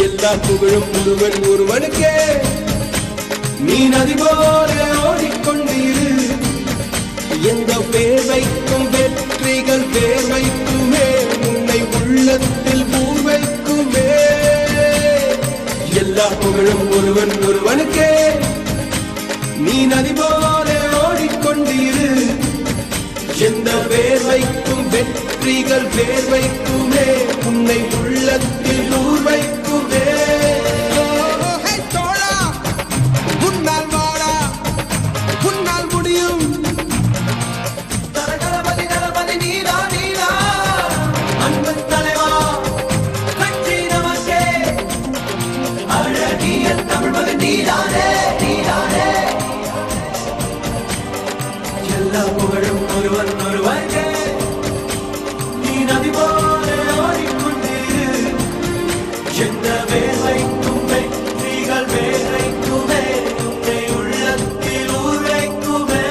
எல்லா புகழும் ஒருவன் ஒருவனுக்கே. நீ நதி போல ஓடிக்கொண்டிரு. எந்த வேர்வைக்கும் வெற்றிகள் வேர்வைக்குமே, உன்னை உள்ளத்தில் பூர்வைக்குமே. எல்லா புகழும் ஒருவன் ஒருவனுக்கே. நீ நதி போல ஓடிக்கொண்டிரு. எந்த வேர்வைக்கும் வெற்றிகள் வேர்வைக்குமே, உன்னை உள்ளத்தில் ஊர்வைக்குமே. உன்னால் வாடா, உன்னால் முடியும். தரகணபதி தளபதி நீதா நீதா, அன்பு தலைவா வெற்றி நமக்கே. அழகிய தமிழ்மதி நீதானே நீதானே. எல்லா புகழும் ஒருவன் ஒருவனுக்கே. நீ நதி போல ஓடிக்கொண்டிரு. எந்த வேர்வைக்கும் வெற்றிகள் வேர்வைக்குமே, உன்னை உள்ளத்தில் ஊர்வைக்குமே.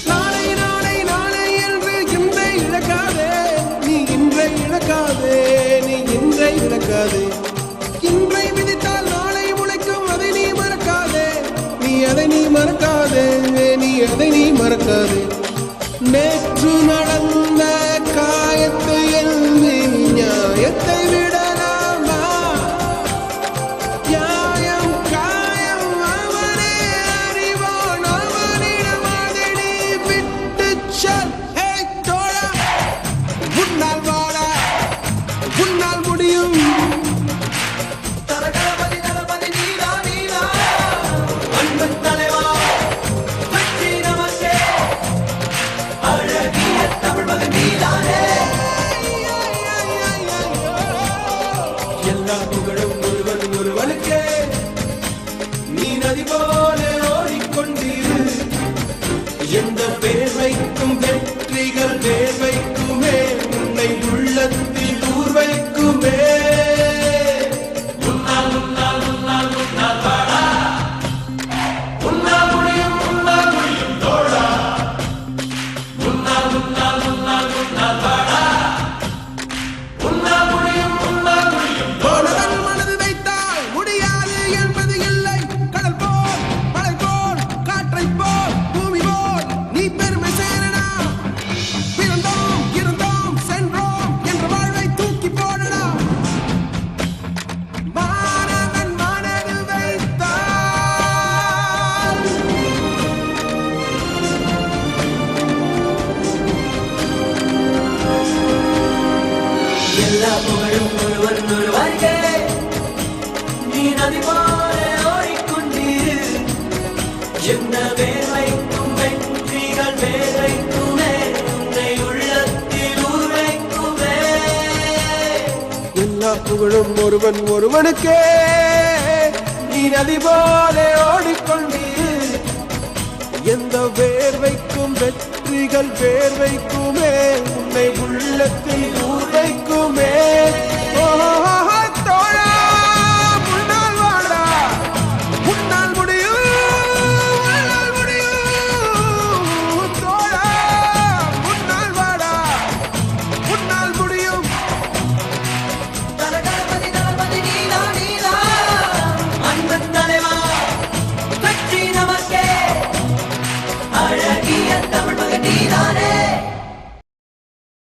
நாளை நாளை நாளை என்று இன்றை இழக்காதே. நீ இன்றை இழக்காதே, நீ இன்றை இழக்காதே. இன்றை விதித்தால் நாளை முளைக்கும், அதை நீ மறக்காதே. நீ அதை நீ மறக்காதே, நீ அதை நீ மறக்காதே. நேற்று நடந்த காயத்தை எழுதி நியாயத்தை விடலாமா? நியாயம் காயம் அவனே அறிவான், அவனிடம் அதை நீ விட்டுச் செல். ஹே தோழா, உன்னால் வாடா, உன்னால் முடியும். தரகணபதி தளபதி நீதா நீதா, அன்பு தலைவா வெற்றி நமக்கே. அழகிய தமிழ்மதி நீதானே. எல்லா புகழும் ஒருவன் ஒருவனுக்கே. நீ நதி போல ஓடிக்கொண்டிரு. எந்த வேர்வைக்கும் வெற்றிகள் வேர்வைக்குமே, உன்னை உள்ளத்தில் ஊர்வைக்குமே. உன்னால் உன்னால் உன்னால் உன்னால் வாடா, உன்னால் முடியும் தோழா. உன்னால் உன்னால் உன்னால் உன்னால் வாடா, உன்னால் முடியும் தோழா. மனது வைத்தால் முடியாது என்பது இல்லை. கடல் போல் மலை போல் காற்றை போல் பூமி போல் நீ பெருமை சேரடா. பிறந்தோம் இருந்தோம் சென்றோம் என்ற வாழ்வை தூக்கி போடடா. மாணவன் மனதில் வைத்தால் எல்லா புகழும் ஒருவன் ஒருவனுக்கே. நீ நதி போல ஓடிக்கொண்டிரு. எந்த வேர்வைக்கும் வெற்றிகள் வேர்வைக்குமே, உன்னை உள்ளத்தில் ஊர்வைக்குமே. எல்லா புகழும் ஒருவன் ஒருவனுக்கே. நீ நதி போல ஓடிக்கொண்டிரு. எந்த வேர்வைக்கும் வெற்றிகள் வேர்வைக்குமே, உன்னை உள்ளத்தில் ஊர்வைக்குமே. ஓ